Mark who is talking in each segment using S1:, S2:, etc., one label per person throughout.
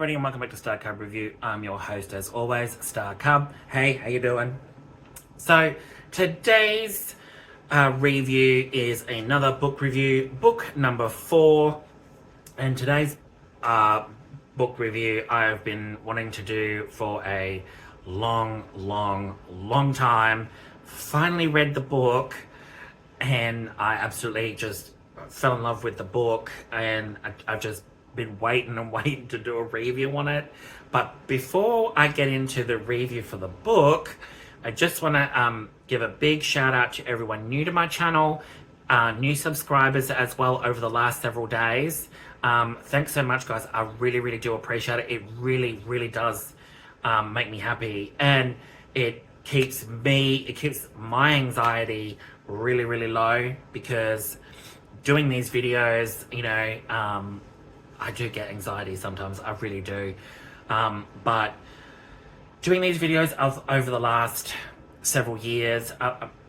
S1: everybody and welcome back to Starcub Review. I'm your host as always, Starcub. Hey, how you doing? So today's review is another book review, book number 4. And today's book review I've been wanting to do for a long time. Finally read the book and I absolutely just fell in love with the book, and I've just been waiting to do a review on it. But before I get into the review for the book, I just want to give a big shout out to everyone new to my channel, new subscribers as well over the last several days. Thanks so much, guys. I really do appreciate it. It really does make me happy, and it keeps my anxiety really low, because doing these videos, you know, I do get anxiety sometimes, I really do. But doing these videos over the last several years,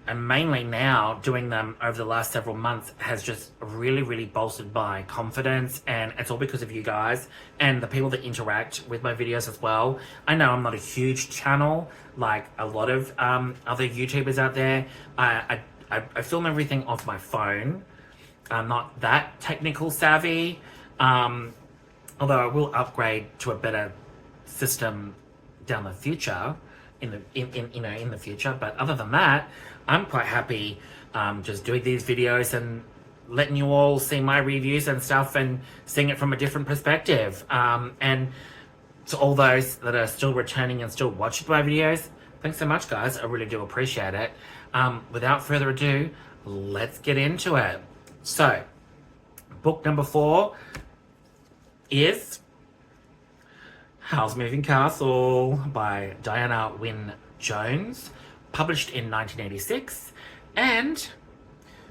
S1: and mainly now doing them over the last several months, has just really bolstered my confidence, and it's all because of you guys and the people that interact with my videos as well. I know I'm not a huge channel like a lot of other YouTubers out there. I film everything off my phone. I'm not that technical savvy, although I will upgrade to a better system down the future, in the future. But other than that, I'm quite happy just doing these videos and letting you all see my reviews and stuff and seeing it from a different perspective. And to all those that are still returning and still watching my videos, thanks so much, guys. I really do appreciate it. Without further ado, let's get into it. So, book number 4 is Howl's Moving Castle by Diana Wynne Jones, published in 1986, and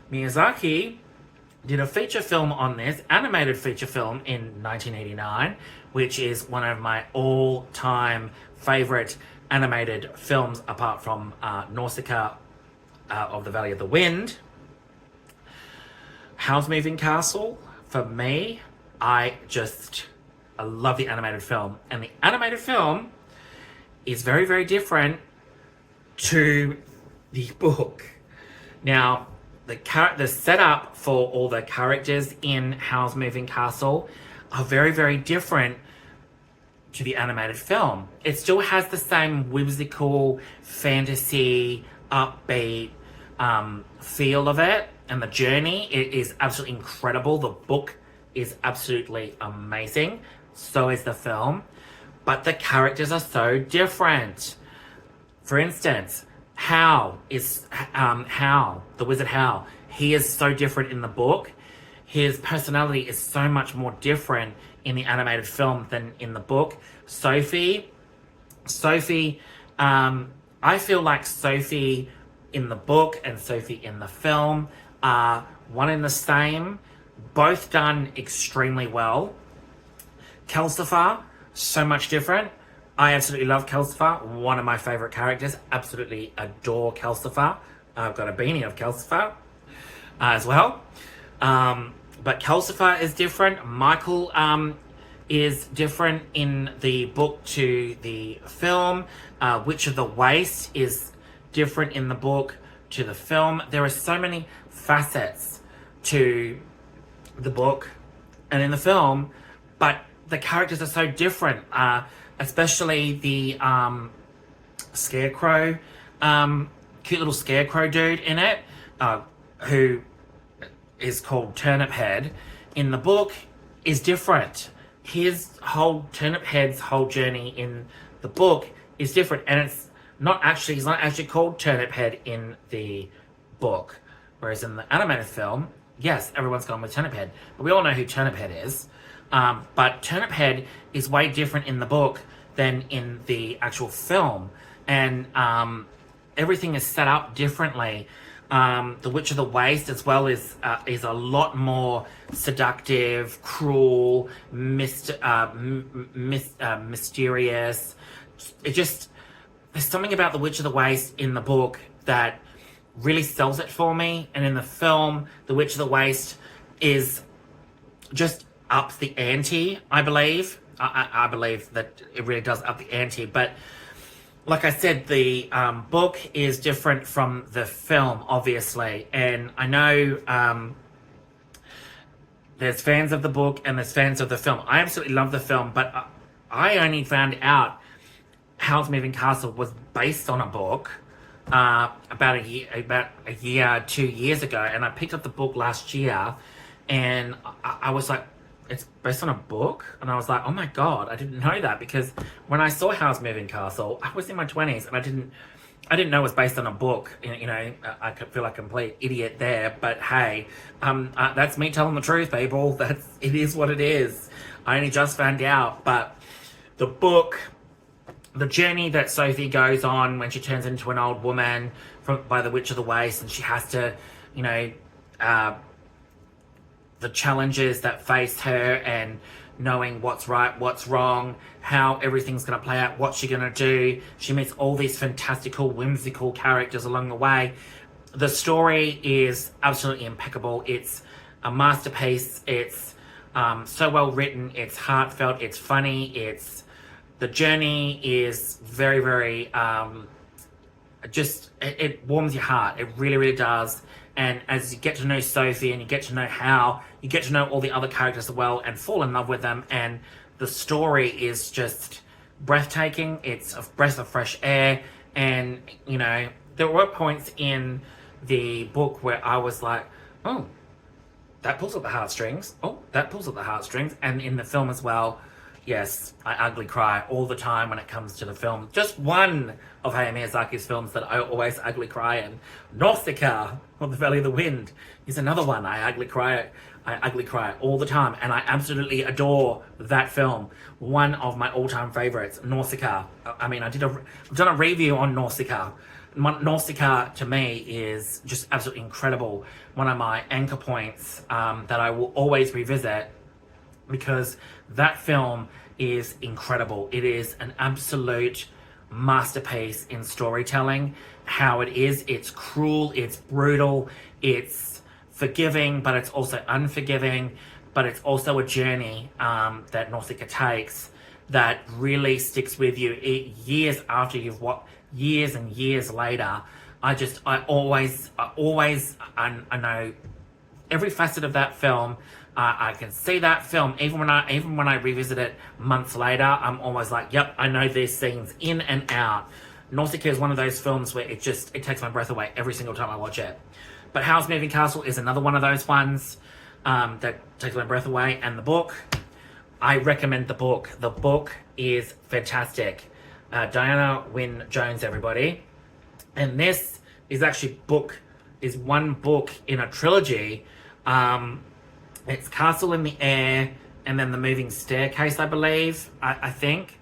S1: Miyazaki did a feature film on this, animated feature film, in 1989, which is one of my all-time favorite animated films, apart from Nausicaa of the Valley of the Wind. Howl's Moving Castle, for me, I love the animated film. And the animated film is very different to the book. Now, the setup for all the characters in Howl's Moving Castle are very different to the animated film. It still has the same whimsical, fantasy, upbeat feel of it, and the journey is absolutely incredible. The book is absolutely amazing. So is the film. But the characters are so different. For instance, Howl, the Wizard Howl. He is so different in the book. His personality is so much more different in the animated film than in the book. Sophie, I feel like Sophie in the book and Sophie in the film are one and the same, both done extremely well. Calcifer, so much different. I absolutely love Calcifer, one of my favorite characters. Absolutely adore Calcifer. I've got a beanie of Calcifer as well. But Calcifer is different. Michael is different in the book to the film. Witch of the Waste is different in the book to the film. There are so many facets to the book and in the film, but the characters are so different, especially the scarecrow, cute little scarecrow dude in it, who is called Turnip Head. In the book is different. His whole Turnip Head's whole journey in the book is different, and he's not actually called Turnip Head in the book, whereas in the animated film, yes, everyone's gone with Turnip Head, but we all know who Turnip Head is. But Turnip Head is way different in the book than in the actual film, and everything is set up differently. The Witch of the Waste as well is a lot more seductive, cruel, mysterious. There's something about the Witch of the Waste in the book that really sells it for me, and in the film, the Witch of the Waste is just ups the ante, I believe. I believe that it really does up the ante. But like I said, the book is different from the film, obviously. And I know there's fans of the book and there's fans of the film. I absolutely love the film, but I only found out Howl's Moving Castle was based on a book about a year, 2 years ago. And I picked up the book last year, and I was like, it's based on a book? And I was like, oh my god, I didn't know that, because when I saw Howl's Moving Castle, I was in my 20s and I didn't know it was based on a book. You know, I could feel like a complete idiot there, but hey, that's me telling the truth, people. It is what it is. I only just found out, but the book, the journey that Sophie goes on when she turns into an old woman by the Witch of the Waste, and she has to, you know, the challenges that face her, and knowing what's right, what's wrong, how everything's going to play out, what she's going to do. She meets all these fantastical, whimsical characters along the way. The story is absolutely impeccable. It's a masterpiece. It's so well written. It's heartfelt. It's funny. The journey is very, very, it warms your heart. It really, really does. And as you get to know Sophie and you get to know Howl, you get to know all the other characters as well and fall in love with them. And the story is just breathtaking. It's a breath of fresh air. And, you know, there were points in the book where I was like, oh, that pulls at the heartstrings. Oh, that pulls at the heartstrings. And in the film as well, yes, I ugly cry all the time when it comes to the film. Just one of Hayao Miyazaki's films that I always ugly cry in, Nausicaa, or The Valley of the Wind, is another one I ugly cry all the time, and I absolutely adore that film. One of my all-time favorites, Nausicaa. I mean, I've done a review on Nausicaa. Nausicaa, to me, is just absolutely incredible. One of my anchor points that I will always revisit, because that film is incredible. It is an absolute masterpiece in storytelling. How it is, it's cruel, it's brutal, it's forgiving, but it's also unforgiving, but it's also a journey that Nausicaa takes that really sticks with you years after you've watched, years and years later. I know every facet of that film. I can see that film even when I revisit it months later. I'm always like, yep, I know these scenes in and out. Nausicaa is one of those films where it takes my breath away every single time I watch it. But Howl's Moving Castle is another one of those ones that takes my breath away. And the book, I recommend the book. The book is fantastic. Diana Wynne Jones, everybody. And this is actually one book in a trilogy. It's Castle in the Air, and then The Moving Staircase, I believe, I think.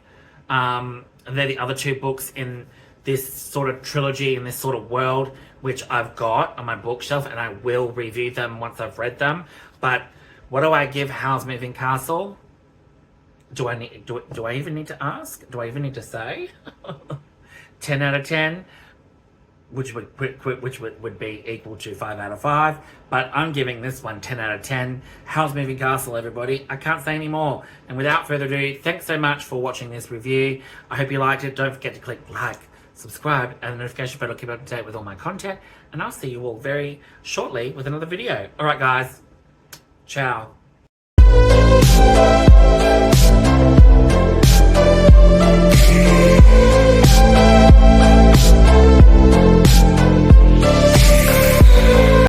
S1: And they're the other two books in this sort of trilogy, in this sort of world, which I've got on my bookshelf, and I will review them once I've read them. But what do I give Howl's Moving Castle? Do I even need to ask? Do I even need to say? 10 out of 10. Which would be equal to 5 out of 5. But I'm giving this one 10 out of 10. Howl's Moving Castle, everybody. I can't say any more. And without further ado, thanks so much for watching this review. I hope you liked it. Don't forget to click like, subscribe, and the notification bell to keep up to date with all my content. And I'll see you all very shortly with another video. Alright guys, ciao.